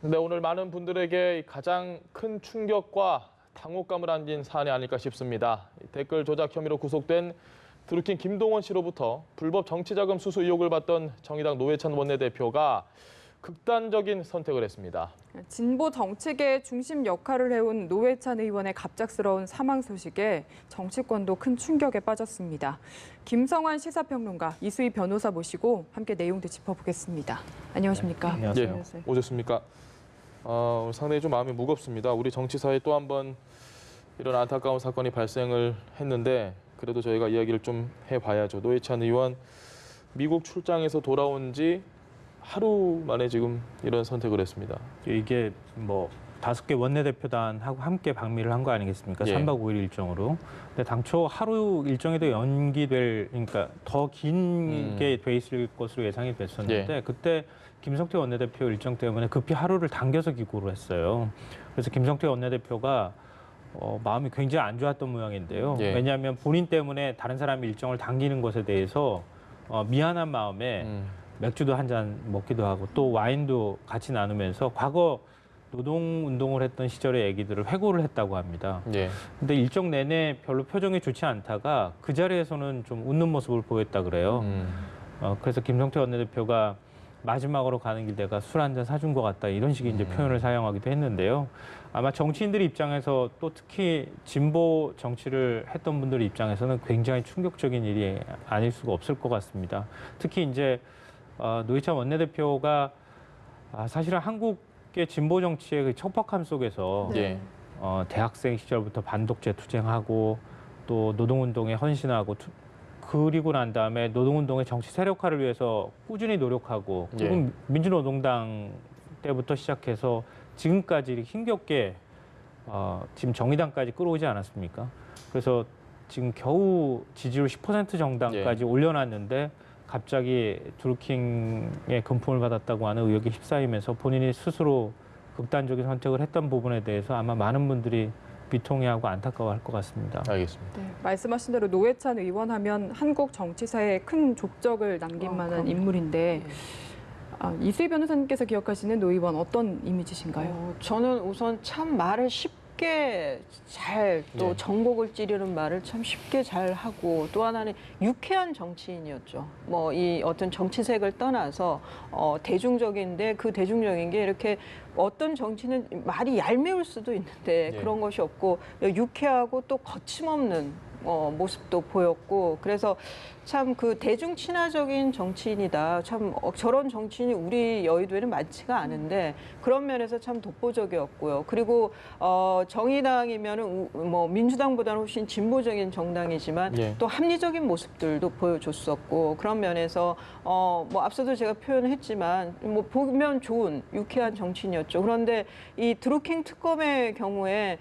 근데 오늘 많은 분들에게 가장 큰 충격과 당혹감을 안긴 사안이 아닐까 싶습니다. 댓글 조작 혐의로 구속된 드루킹 김동원 씨로부터 불법 정치자금 수수 의혹을 받던 정의당 노회찬 원내대표가 극단적인 선택을 했습니다. 진보 정책의 중심 역할을 해온 노회찬 의원의 갑작스러운 사망 소식에 정치권도 큰 충격에 빠졌습니다. 김성환 시사평론가, 이수희 변호사 모시고 함께 내용도 짚어보겠습니다. 안녕하십니까? 네, 안녕하세요. 예, 오셨습니까? 상당히 좀 마음이 무겁습니다. 우리 정치사에 또 한 번 이런 안타까운 사건이 발생을 했는데 그래도 저희가 이야기를 좀 해봐야죠. 노회찬 의원 미국 출장에서 돌아온 지 하루 만에 지금 이런 선택을 했습니다. 이게 뭐 5개 원내대표단하고 함께 방미를 한 거 아니겠습니까? 예. 3박 5일 일정으로. 근데 당초 하루 일정이 더 연기될, 그러니까 더 긴 게 돼 있을 것으로 예상이 됐었는데 예. 그때 김성태 원내대표 일정 때문에 급히 하루를 당겨서 기고를 했어요. 그래서 김성태 원내대표가 마음이 굉장히 안 좋았던 모양인데요. 예. 왜냐하면 본인 때문에 다른 사람이 일정을 당기는 것에 대해서 미안한 마음에 맥주도 한 잔 먹기도 하고 또 와인도 같이 나누면서 과거 노동운동을 했던 시절의 얘기들을 회고를 했다고 합니다. 예. 근데 일정 내내 별로 표정이 좋지 않다가 그 자리에서는 좀 웃는 모습을 보였다 그래요. 그래서 김성태 원내대표가 마지막으로 가는 길 내가 술 한 잔 사준 것 같다 이런 식의 이제 표현을 사용하기도 했는데요. 아마 정치인들 입장에서 또 특히 진보 정치를 했던 분들 입장에서는 굉장히 충격적인 일이 아닐 수가 없을 것 같습니다. 특히 이제 노회찬 원내대표가 사실은 한국의 진보 정치의 그 척박함 속에서 예. 대학생 시절부터 반독재 투쟁하고 또 노동운동에 헌신하고 그리고 난 다음에 노동운동의 정치 세력화를 위해서 꾸준히 노력하고 그리고 민주노동당 때부터 시작해서 지금까지 힘겹게 지금 정의당까지 끌어오지 않았습니까? 그래서 지금 겨우 지지율 10% 정당까지 올려놨는데 갑자기 드루킹의 금품을 받았다고 하는 의혹에 휩싸이면서 본인이 스스로 극단적인 선택을 했던 부분에 대해서 아마 많은 분들이 비통해하고 안타까워할 것 같습니다. 알겠습니다. 네, 말씀하신 대로 노회찬 의원 하면 한국 정치사에 큰 족적을 남긴 만한 인물인데 이수희 변호사님께서 기억하시는 노 의원 어떤 이미지신가요? 저는 우선 참 말을 쉽게 잘 또 네. 정곡을 찌르는 말을 참 쉽게 잘 하고 또 하나는 유쾌한 정치인이었죠. 뭐 이 어떤 정치색을 떠나서 대중적인데 그 대중적인 게 이렇게 어떤 정치는 말이 얄미울 수도 있는데 네. 그런 것이 없고 유쾌하고 또 거침없는 모습도 보였고 그래서 참 그 대중 친화적인 정치인이다. 참 저런 정치인이 우리 여의도에는 많지가 않은데 그런 면에서 참 독보적이었고요. 그리고 정의당이면은 뭐 민주당보다는 훨씬 진보적인 정당이지만 예. 또 합리적인 모습들도 보여줬었고 그런 면에서 뭐 앞서도 제가 표현했지만 뭐 보면 좋은 유쾌한 정치인이었죠. 그런데 이 드루킹 특검의 경우에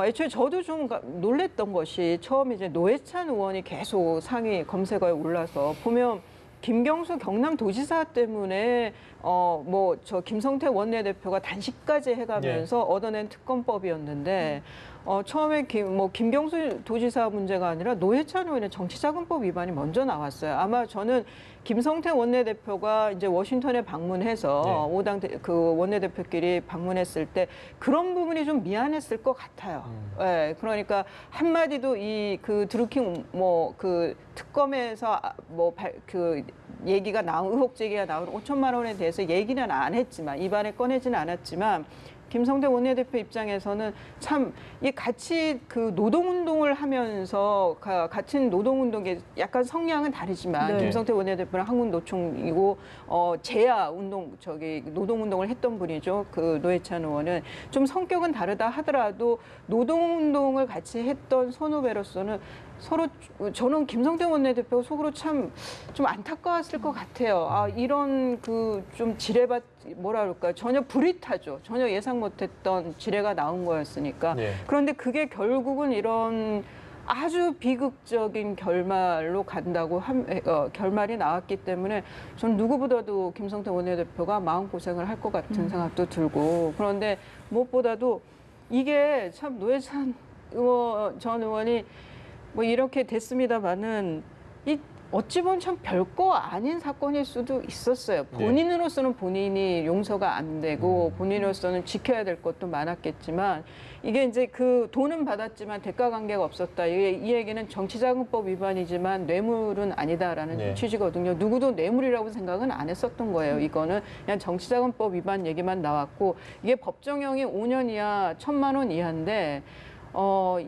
애초에 저도 좀 놀랬던 것이 처음 이제 노회찬 의원이 계속 상위 검색어에 올라서 보면 김경수 경남도지사 때문에 뭐 저 김성태 원내대표가 단식까지 해가면서 얻어낸 특검법이었는데 처음에 김경수 도지사 문제가 아니라 노회찬 의원의 정치자금법 위반이 먼저 나왔어요. 아마 저는 김성태 원내대표가 이제 워싱턴에 방문해서 5당 그 원내대표끼리 방문했을 때 그런 부분이 좀 미안했을 것 같아요. 네, 그러니까 한마디도 이 그 드루킹 뭐 그 특검에서 그 얘기가 나온 의혹 제기가 나온 5천만 원에 대해서 얘기는 안 했지만 입안에 꺼내지는 않았지만 김성태 원내대표 입장에서는 참 이 같이 그 노동운동을 하면서 같은 노동운동에 약간 성향은 다르지만 김성태 원내대표는 한국노총이고 재야 운동 노동운동을 했던 분이죠. 그 노회찬 의원은 좀 성격은 다르다 하더라도 노동운동을 같이 했던 선후배로서는 서로 저는 김성태 원내대표가 속으로 참 좀 안타까웠을 것 같아요. 이런 그 좀 지뢰밭 뭐라 그럴까 전혀 불이타죠. 전혀 예상 못했던 지뢰가 나온 거였으니까. 그런데 그게 결국은 이런 아주 비극적인 결말로 간다고 결말이 나왔기 때문에 전 누구보다도 김성태 원내대표가 마음고생을 할 것 같은 생각도 들고 그런데 무엇보다도 이게 참 노회찬 전 의원이 뭐 이렇게 됐습니다마는 어찌 보면 참 별거 아닌 사건일 수도 있었어요. 본인으로서는 본인이 용서가 안 되고 본인으로서는 지켜야 될 것도 많았겠지만 이게 이제 그 돈은 받았지만 대가 관계가 없었다. 이 얘기는 정치자금법 위반이지만 뇌물은 아니다라는 취지거든요. 누구도 뇌물이라고 생각은 안 했었던 거예요. 이거는 그냥 정치자금법 위반 얘기만 나왔고 이게 법정형이 5년 이하 1,000만 원 이하인데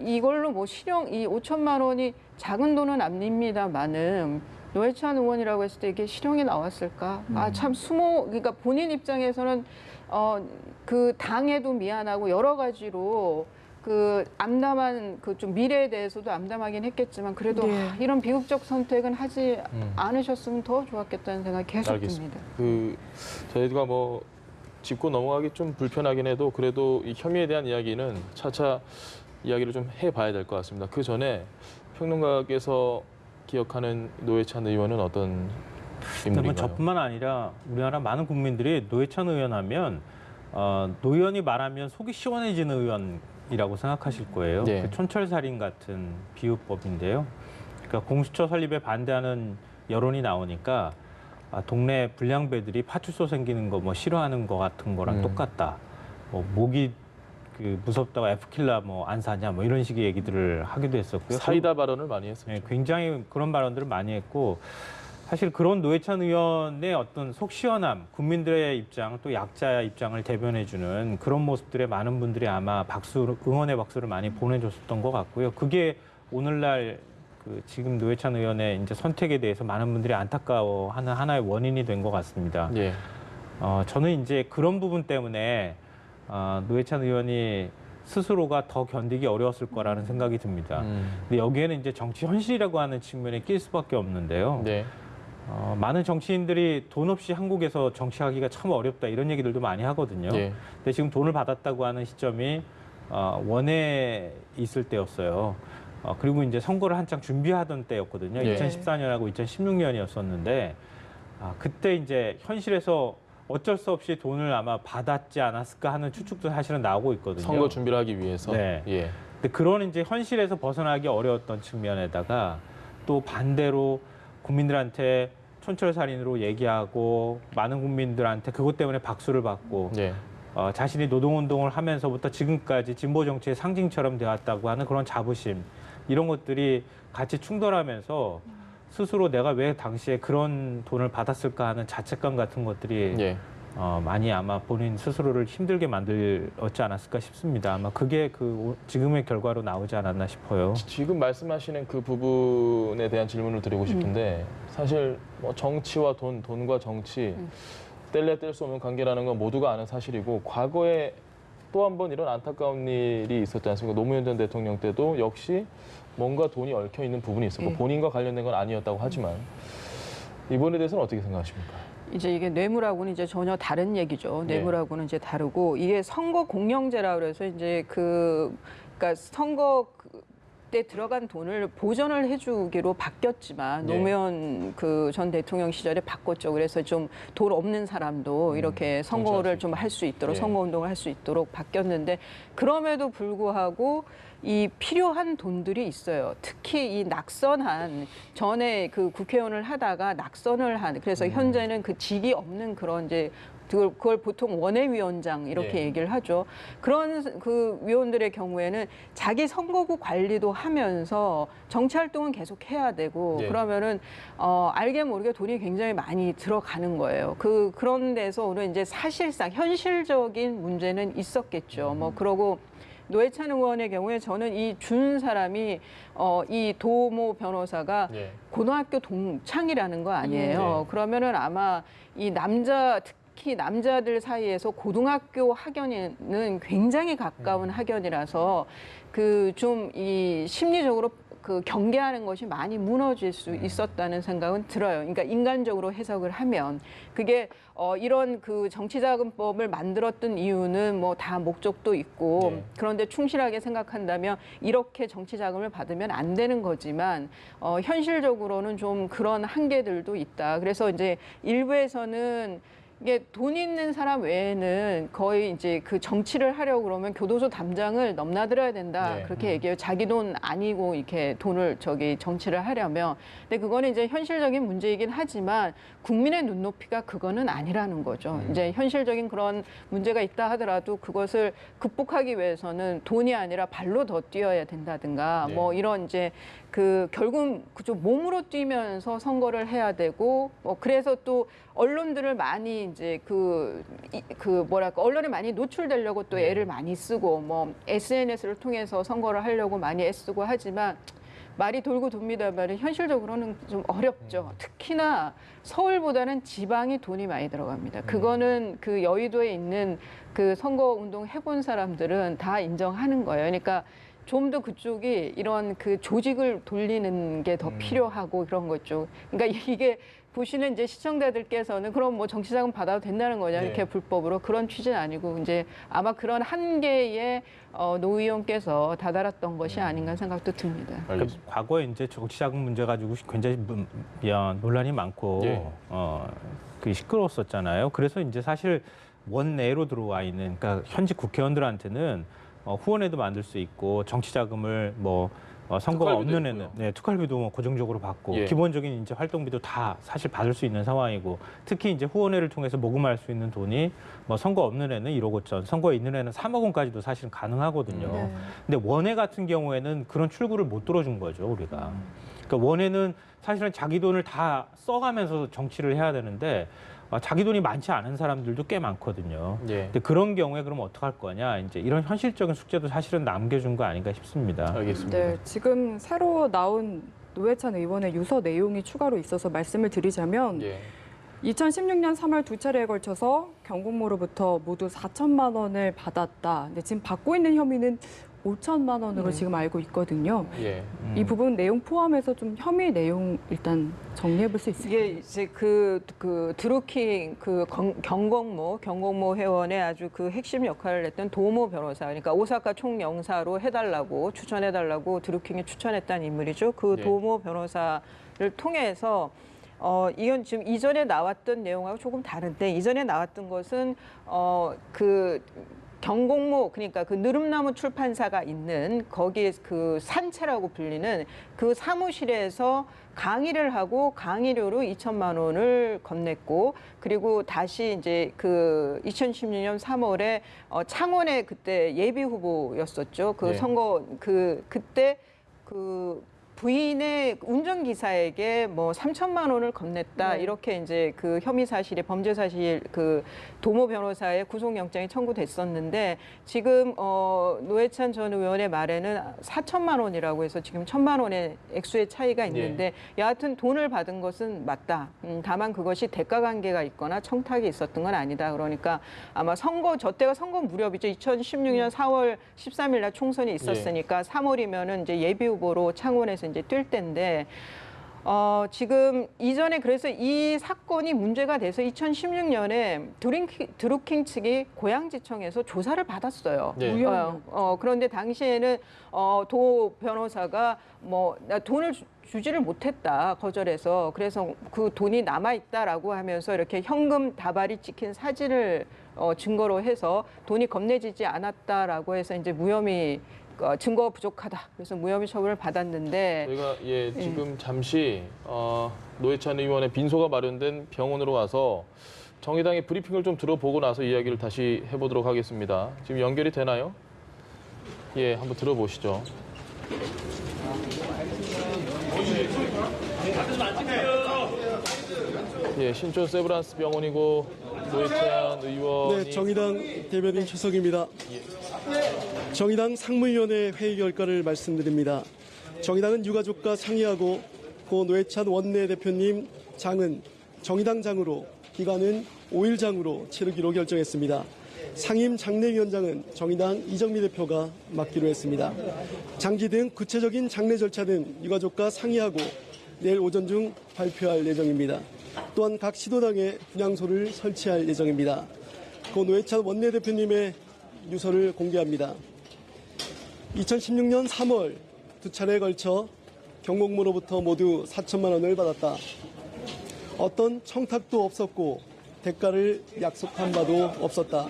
이걸로 뭐 실형 이 5천만 원이 작은 돈은 아닙니다만은 노회찬 의원이라고 했을 때 이게 실형이 나왔을까? 참 그러니까 본인 입장에서는 그 당에도 미안하고 여러 가지로 그 암담한 그 좀 미래에 대해서도 암담하긴 했겠지만 그래도 이런 비극적 선택은 하지 않으셨으면 더 좋았겠다는 생각이 계속 알겠습니다. 듭니다. 저희가 뭐 짚고 넘어가기 좀 불편하긴 해도 그래도 이 혐의에 대한 이야기는 차차 이야기를 좀 해봐야 될 것 같습니다. 그 전에 평론가께서 기억하는 노회찬 의원은 어떤 인물인가요? 저뿐만 아니라 우리나라 많은 국민들이 노회찬 의원 하면 노의원이 말하면 속이 시원해지는 의원이라고 생각하실 거예요. 그 촌철살인 같은 비유법인데요. 그러니까 공수처 설립에 반대하는 여론이 나오니까 동네 불량배들이 파출소 생기는 거 뭐 싫어하는 거 같은 거랑 똑같다. 뭐 목이 그 무섭다고 F킬라 뭐 안 사냐 뭐 이런 식의 얘기들을 하기도 했었고요. 사이다 발언을 많이 했었죠. 네, 굉장히 그런 발언들을 많이 했고 사실 그런 노회찬 의원의 어떤 속 시원함, 국민들의 입장 또 약자의 입장을 대변해주는 그런 모습들에 많은 분들이 아마 응원의 박수를 많이 보내줬었던 것 같고요. 그게 오늘날 그 지금 노회찬 의원의 이제 선택에 대해서 많은 분들이 안타까워하는 하나의 원인이 된 것 같습니다. 저는 이제 그런 부분 때문에 노회찬 의원이 스스로가 더 견디기 어려웠을 거라는 생각이 듭니다. 근데 여기에는 이제 정치 현실이라고 하는 측면에 낄 수밖에 없는데요. 많은 정치인들이 돈 없이 한국에서 정치하기가 참 어렵다 이런 얘기들도 많이 하거든요. 근데 지금 돈을 받았다고 하는 시점이 원외에 있을 때였어요. 그리고 이제 선거를 한창 준비하던 때였거든요. 2014년하고 2016년이었었는데 그때 이제 현실에서 어쩔 수 없이 돈을 아마 받았지 않았을까 하는 추측도 사실은 나오고 있거든요. 선거 준비를 하기 위해서. 근데 그런 이제 현실에서 벗어나기 어려웠던 측면에다가 또 반대로 국민들한테 촌철살인으로 얘기하고 많은 국민들한테 그것 때문에 박수를 받고 자신이 노동운동을 하면서부터 지금까지 진보 정치의 상징처럼 되었다고 하는 그런 자부심 이런 것들이 같이 충돌하면서 스스로 내가 왜 당시에 그런 돈을 받았을까 하는 자책감 같은 것들이 많이 아마 본인 스스로를 힘들게 만들었지 않았을까 싶습니다. 아마 그게 그 지금의 결과로 나오지 않았나 싶어요. 지금 말씀하시는 그 부분에 대한 질문을 드리고 싶은데 사실 뭐 정치와 돈과 정치 뗄래 뗄 수 없는 관계라는 건 모두가 아는 사실이고 과거에 또 한 번 이런 안타까운 일이 있었지 않습니까? 노무현 전 대통령 때도 역시 뭔가 돈이 얽혀 있는 부분이 있었고 본인과 관련된 건 아니었다고 하지만 이번에 대해서는 어떻게 생각하십니까? 이제 이게 뇌물하고는 이제 전혀 다른 얘기죠. 뇌물하고는 이제 다르고 이게 선거 공영제라 그래서 이제 그러니까 선거 때 들어간 돈을 보전을 해주기로 바뀌었지만 노무현 그 전 대통령 시절에 바꿨죠. 그래서 좀 돈 없는 사람도 이렇게 선거를 좀 할 수 있도록 선거 운동을 할 수 있도록 바뀌었는데 그럼에도 불구하고 이 필요한 돈들이 있어요. 특히 이 낙선한 전에 그 국회의원을 하다가 낙선을 한 그래서 현재는 그 직이 없는 그런 이제 그걸 보통 원외위원장 이렇게 얘기를 하죠. 그런 그 위원들의 경우에는 자기 선거구 관리도 하면서 정치 활동은 계속 해야 되고 그러면은 알게 모르게 돈이 굉장히 많이 들어가는 거예요. 그런 데서 오늘 이제 사실상 현실적인 문제는 있었겠죠. 뭐 그러고 노회찬 의원의 경우에 저는 이 준 사람이 이 도모 변호사가 고등학교 동창이라는 거 아니에요. 그러면은 아마 이 특히 남자들 사이에서 고등학교 학연은 굉장히 가까운 학연이라서 그 좀 이 심리적으로 그 경계하는 것이 많이 무너질 수 있었다는 생각은 들어요. 그러니까 인간적으로 해석을 하면 그게 이런 그 정치자금법을 만들었던 이유는 뭐 다 목적도 있고 그런데 충실하게 생각한다면 이렇게 정치자금을 받으면 안 되는 거지만 현실적으로는 좀 그런 한계들도 있다. 그래서 이제 일부에서는 이게 돈 있는 사람 외에는 거의 이제 그 정치를 하려고 그러면 교도소 담장을 넘나들어야 된다. 네. 그렇게 얘기해요. 자기 돈 아니고 이렇게 돈을 정치를 하려면. 근데 그거는 이제 현실적인 문제이긴 하지만 국민의 눈높이가 그거는 아니라는 거죠. 이제 현실적인 그런 문제가 있다 하더라도 그것을 극복하기 위해서는 돈이 아니라 발로 더 뛰어야 된다든가 네. 뭐 이런 이제 그 결국 그좀 몸으로 뛰면서 선거를 해야 되고 그래서 또 언론들을 많이 이제 그 뭐랄까 언론에 많이 노출되려고 또 애를 많이 쓰고 뭐 SNS를 통해서 선거를 하려고 많이 애쓰고 하지만 말이 돌고 돕니다만 현실적으로는 좀 어렵죠. 특히나 서울보다는 지방이 돈이 많이 들어갑니다. 그거는 그 여의도에 있는 그 선거 운동 해본 사람들은 다 인정하는 거예요. 그러니까 좀 더 그쪽이 이런 그 조직을 돌리는 게 더 필요하고 그런 거죠. 그러니까 이게 보시는 이제 시청자들께서는 그럼 뭐 정치자금 받아도 된다는 거냐 이렇게 불법으로 그런 취지는 아니고 이제 아마 그런 한계에 노 의원께서 다다랐던 것이 아닌가 생각도 듭니다. 알겠습니다. 과거에 이제 정치자금 문제 가지고 굉장히 논란이 많고 그 시끄러웠었잖아요. 그래서 이제 사실 원내로 들어와 있는 그러니까 현직 국회의원들한테는 후원회도 만들 수 있고 정치자금을 뭐 선거가 없는 애는 특활비도 뭐 고정적으로 받고 기본적인 이제 활동비도 다 사실 받을 수 있는 상황이고 특히 이제 후원회를 통해서 모금할 수 있는 돈이 뭐 선거 없는 애는 1억 5천, 선거에 있는 애는 3억 원까지도 사실은 가능하거든요. 근데 원회 같은 경우에는 그런 출구를 못 들어준 거죠, 우리가. 그러니까 원회는 사실은 자기 돈을 다 써가면서 정치를 해야 되는데 자기 돈이 많지 않은 사람들도 꽤 많거든요. 근데 그런 경우에 그럼 어떡할 거냐? 이제 이런 현실적인 숙제도 사실은 남겨준 거 아닌가 싶습니다. 알겠습니다. 네, 지금 새로 나온 노회찬 의원의 유서 내용이 추가로 있어서 말씀을 드리자면 2016년 3월 두 차례에 걸쳐서 경공모로부터 모두 4천만 원을 받았다. 근데 지금 받고 있는 혐의는 5천만 원으로 지금 알고 있거든요. 이 부분 내용 포함해서 좀 혐의 내용 일단 정리해 볼 수 있을까요? 이게 이제 그 드루킹 경공모 회원의 아주 그 핵심 역할을 했던 도모 변호사, 그러니까 오사카 총영사로 해달라고 추천해달라고 드루킹이 추천했다는 인물이죠. 그 도모 변호사를 통해서 이건 지금 이전에 나왔던 내용하고 조금 다른데 이전에 나왔던 것은 그 경공모 그러니까 그 느릅나무 출판사가 있는 거기에 그 산채라고 불리는 그 사무실에서 강의를 하고 강의료로 2천만 원을 건넸고 그리고 다시 이제 그 2016년 3월에 창원의 그때 예비 후보였었죠. 그 선거 그때 그 부인의 운전기사에게 뭐 3천만 원을 건넸다 이렇게 이제 그 혐의 사실에 범죄 사실 그 도모 변호사의 구속영장이 청구됐었는데 지금 노회찬 전 의원의 말에는 4천만 원이라고 해서 지금 1천만 원의 액수의 차이가 있는데 여하튼 돈을 받은 것은 맞다. 다만 그것이 대가 관계가 있거나 청탁이 있었던 건 아니다. 그러니까 아마 저 때가 선거 무렵이죠. 2016년 4월 13일 날 총선이 있었으니까 3월이면은 이제 예비 후보로 창원에서 이제 뛸 때인데 지금 이전에 그래서 이 사건이 문제가 돼서 2016년에 드루킹 측이 고양지청에서 조사를 받았어요. 그런데 당시에는 도 변호사가 나 돈을 주지를 못했다 거절해서 그래서 그 돈이 남아 있다라고 하면서 이렇게 현금 다발이 찍힌 사진을 증거로 해서 돈이 건네지지 않았다라고 해서 이제 무혐의 증거가 부족하다. 그래서 무혐의 처분을 받았는데 저희가 지금 잠시 노회찬 의원의 빈소가 마련된 병원으로 와서 정의당의 브리핑을 좀 들어보고 나서 이야기를 다시 해보도록 하겠습니다. 지금 연결이 되나요? 한번 들어보시죠. 신촌 세브란스 병원이고 노회찬 의원이 네, 정의당 대변인 최석입니다. 정의당 상무위원회 회의 결과를 말씀드립니다. 정의당은 유가족과 상의하고 고 노회찬 원내대표님 장은 정의당장으로 기간은 5일장으로 치르기로 결정했습니다. 상임 장례위원장은 정의당 이정미 대표가 맡기로 했습니다. 장기 등 구체적인 장례 절차는 유가족과 상의하고 내일 오전 중 발표할 예정입니다. 또한 각 시도당에 분향소를 설치할 예정입니다. 고 노회찬 원내대표님의 유서를 공개합니다. 2016년 3월 두 차례에 걸쳐 경공모로부터 모두 4천만 원을 받았다. 어떤 청탁도 없었고 대가를 약속한 바도 없었다.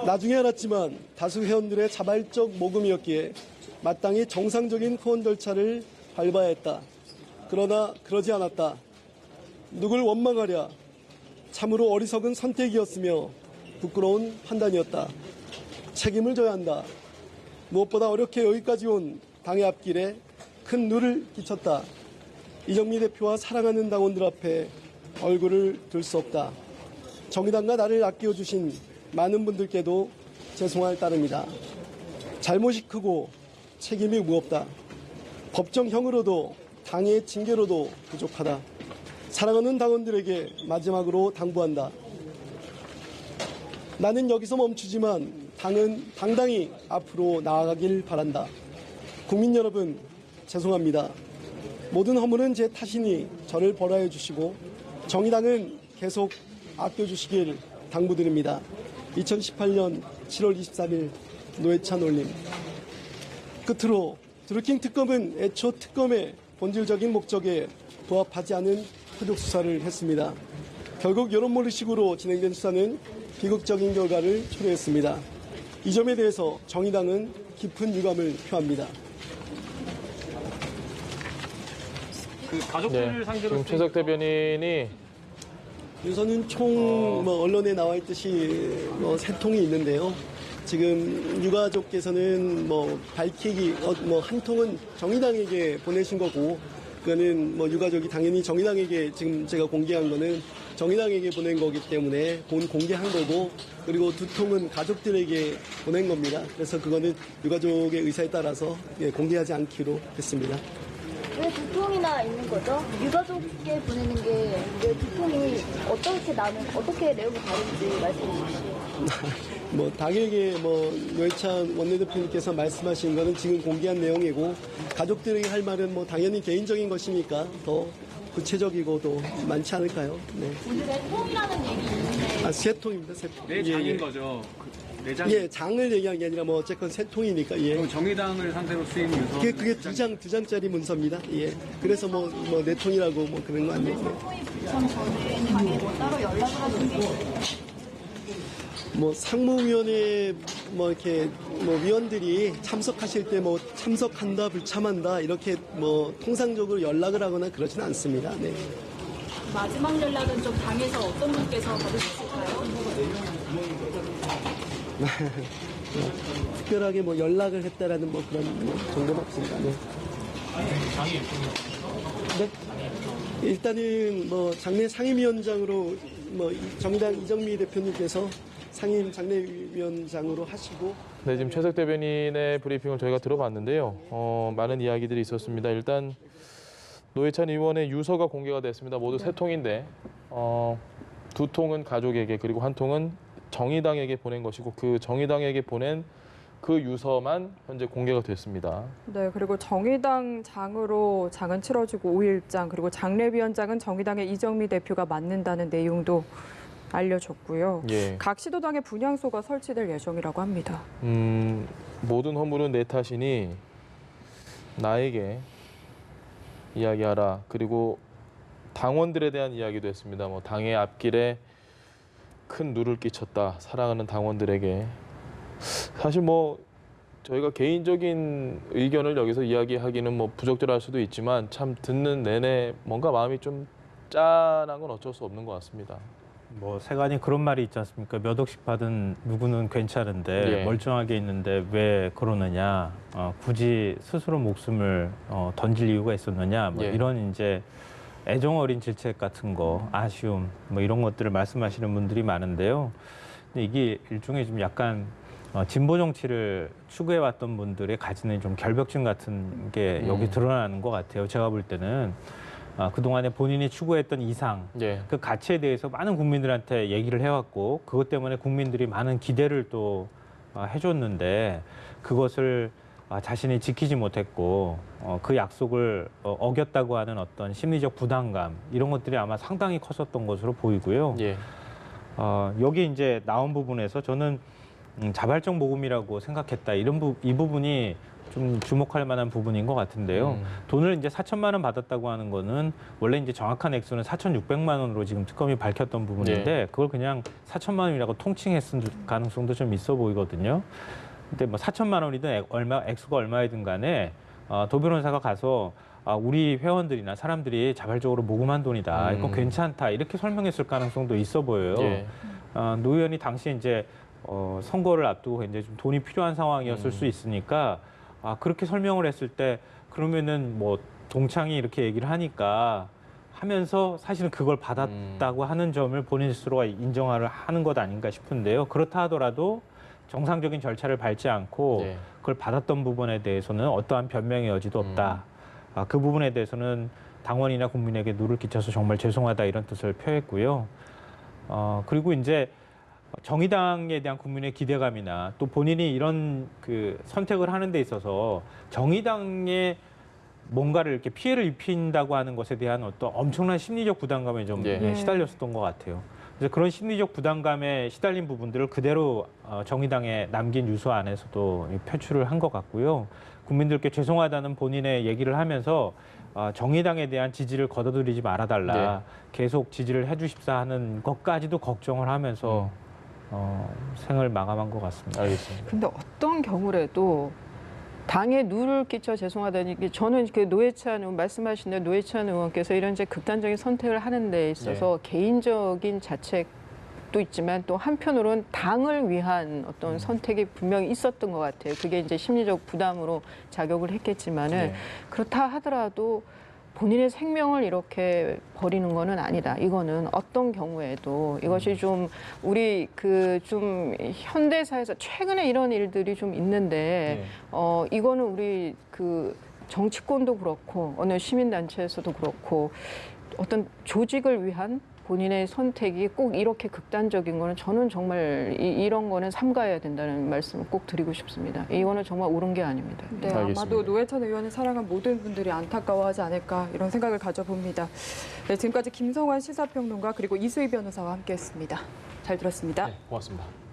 나중에 알았지만 다수 회원들의 자발적 모금이었기에 마땅히 정상적인 후원 절차를 밟아야 했다. 그러나 그러지 않았다. 누굴 원망하랴. 참으로 어리석은 선택이었으며 부끄러운 판단이었다. 책임을 져야 한다. 무엇보다 어렵게 여기까지 온 당의 앞길에 큰 누를 끼쳤다. 이정미 대표와 사랑하는 당원들 앞에 얼굴을 들 수 없다. 정의당과 나를 아껴주신 많은 분들께도 죄송할 따름이다. 잘못이 크고 책임이 무겁다. 법정형으로도 당의 징계로도 부족하다. 사랑하는 당원들에게 마지막으로 당부한다. 나는 여기서 멈추지만 당은 당당히 앞으로 나아가길 바란다. 국민 여러분, 죄송합니다. 모든 허물은 제 탓이니 저를 벌하여 주시고 정의당은 계속 아껴주시길 당부드립니다. 2018년 7월 23일 노회찬 올림. 끝으로 드루킹 특검은 애초 특검의 본질적인 목적에 부합하지 않은 표적 수사를 했습니다. 결국 여론몰이식으로 진행된 수사는 비극적인 결과를 초래했습니다. 이 점에 대해서 정의당은 깊은 유감을 표합니다. 그 가족들을 네, 상대로 지금 최석 대변인이 우선은 총 언론에 나와 있듯이 세 통이 있는데요. 지금 유가족께서는 밝히기 한 통은 정의당에게 보내신 거고, 그거는 유가족이 당연히 정의당에게 지금 제가 공개한 거는 정의당에게 보낸 거기 때문에 공개한 거고, 그리고 두 통은 가족들에게 보낸 겁니다. 그래서 그거는 유가족의 의사에 따라서 공개하지 않기로 했습니다. 왜 두 통이나 있는 거죠? 유가족께 보내는 게 왜 두 통이 어떻게 내용이 다른지 말씀해 주시죠. 당에게 노회찬 원내대표님께서 말씀하신 거는 지금 공개한 내용이고, 가족들에게 할 말은 당연히 개인적인 것이니까 더 구체적이고 도 많지 않을까요? 네. 세 통이라는 얘기 있는데. 세 통입니다. 세 통. 내 장인 거죠. 내장. 예, 장을 얘기한 게 아니라 어쨌건 세 통이니까. 예. 그럼 정의당을 상대로 쓰인 유서. 그게 두 장짜리 문서입니다. 예. 그래서 네 통이라고 그런 거 아니에요. 전 전에 당에 따로 연락을 하신 게 상무위원회 이렇게 위원들이 참석하실 때 참석한다 불참한다 이렇게 통상적으로 연락을 하거나 그러지는 않습니다. 네. 마지막 연락은 좀 당에서 어떤 분께서 받으셨을까요? 특별하게 연락을 했다라는 그런 정도는 없습니다. 네. 네? 일단은 장내 상임위원장으로 정의당 이정미 대표님께서 상임 장례위원장으로 하시고. 네, 지금 최석 대변인의 브리핑을 저희가 들어봤는데요. 많은 이야기들이 있었습니다. 일단 노회찬 의원의 유서가 공개가 됐습니다. 모두 세 통인데 두 통은 가족에게, 그리고 한 통은 정의당에게 보낸 것이고, 그 정의당에게 보낸 그 유서만 현재 공개가 됐습니다. 네, 그리고 정의당 장으로 장은 치러지고 5일장, 그리고 장례위원장은 정의당의 이정미 대표가 맡는다는 내용도 알려졌고요. 예. 각 시도당에 분향소가 설치될 예정이라고 합니다. 모든 허물은 내 탓이니 나에게 이야기하라. 그리고 당원들에 대한 이야기도 했습니다. 당의 앞길에 큰 누를 끼쳤다. 사랑하는 당원들에게. 사실 저희가 개인적인 의견을 여기서 이야기하기는 부적절할 수도 있지만, 참 듣는 내내 뭔가 마음이 좀 짠한 건 어쩔 수 없는 것 같습니다. 세간이 그런 말이 있지 않습니까? 몇 억씩 받은 누구는 괜찮은데 예. 멀쩡하게 있는데 왜 그러느냐? 굳이 스스로 목숨을 던질 이유가 있었느냐? 예. 이런 이제 애정 어린 질책 같은 거, 아쉬움 이런 것들을 말씀하시는 분들이 많은데요. 근데 이게 일종의 좀 약간 진보 정치를 추구해왔던 분들의 가지는 좀 결벽증 같은 게 여기 드러나는 것 같아요. 제가 볼 때는. 그동안에 본인이 추구했던 이상, 예. 그 가치에 대해서 많은 국민들한테 얘기를 해왔고, 그것 때문에 국민들이 많은 기대를 또 해줬는데, 그것을 자신이 지키지 못했고, 그 약속을 어겼다고 하는 어떤 심리적 부담감, 이런 것들이 아마 상당히 컸었던 것으로 보이고요. 예. 여기 이제 나온 부분에서 저는 자발적 모금이라고 생각했다. 이 부분이 좀 주목할 만한 부분인 것 같은데요. 돈을 이제 4천만 원 받았다고 하는 거는 원래 이제 정확한 액수는 4,600만 원으로 지금 특검이 밝혔던 부분인데 그걸 그냥 4천만 원이라고 통칭했을 가능성도 좀 있어 보이거든요. 근데 뭐 4천만 원이든 액수가 얼마이든 간에 도 변호사가 가서 우리 회원들이나 사람들이 자발적으로 모금한 돈이다. 이건 괜찮다. 이렇게 설명했을 가능성도 있어 보여요. 노 의원이 당시 이제 선거를 앞두고 이제 좀 돈이 필요한 상황이었을 수 있으니까 그렇게 설명을 했을 때 그러면은 뭐 동창이 이렇게 얘기를 하니까 하면서 사실은 그걸 받았다고 하는 점을 본인 스스로가 인정하는 것 아닌가 싶은데요. 그렇다 하더라도 정상적인 절차를 밟지 않고 그걸 받았던 부분에 대해서는 어떠한 변명의 여지도 없다. 그 부분에 대해서는 당원이나 국민에게 누를 끼쳐서 정말 죄송하다 이런 뜻을 표했고요. 그리고 이제 정의당에 대한 국민의 기대감이나 또 본인이 이런 그 선택을 하는 데 있어서 정의당에 뭔가를 이렇게 피해를 입힌다고 하는 것에 대한 어떤 엄청난 심리적 부담감에 좀 시달렸었던 것 같아요. 그래서 그런 심리적 부담감에 시달린 부분들을 그대로 정의당에 남긴 유서 안에서도 표출을 한 것 같고요. 국민들께 죄송하다는 본인의 얘기를 하면서 정의당에 대한 지지를 거둬들이지 말아달라. 계속 지지를 해주십사 하는 것까지도 걱정을 하면서 생을 마감한 것 같습니다. 알겠습니다. 근데 어떤 경우라도 당에 누를 끼쳐 죄송하다는 게 저는 그 노회찬 의원 말씀하신 대로 노회찬 의원께서 이런 이제 극단적인 선택을 하는 데 있어서 개인적인 자책도 있지만 또 한편으로는 당을 위한 어떤 선택이 분명히 있었던 것 같아요. 그게 이제 심리적 부담으로 작용을 했겠지만은 그렇다 하더라도 본인의 생명을 이렇게 버리는 거는 아니다. 이거는 어떤 경우에도 이것이 좀 우리 그 좀 현대사에서 최근에 이런 일들이 좀 있는데 이거는 우리 그 정치권도 그렇고 어느 시민단체에서도 그렇고 어떤 조직을 위한 본인의 선택이 꼭 이렇게 극단적인 거는 저는 정말 이런 거는 삼가해야 된다는 말씀을 꼭 드리고 싶습니다. 이거는 정말 옳은 게 아닙니다. 네, 아마도 노회찬 의원을 사랑한 모든 분들이 안타까워하지 않을까 이런 생각을 가져봅니다. 네, 지금까지 김성환 시사평론가 그리고 이수희 변호사와 함께했습니다. 잘 들었습니다. 네, 고맙습니다.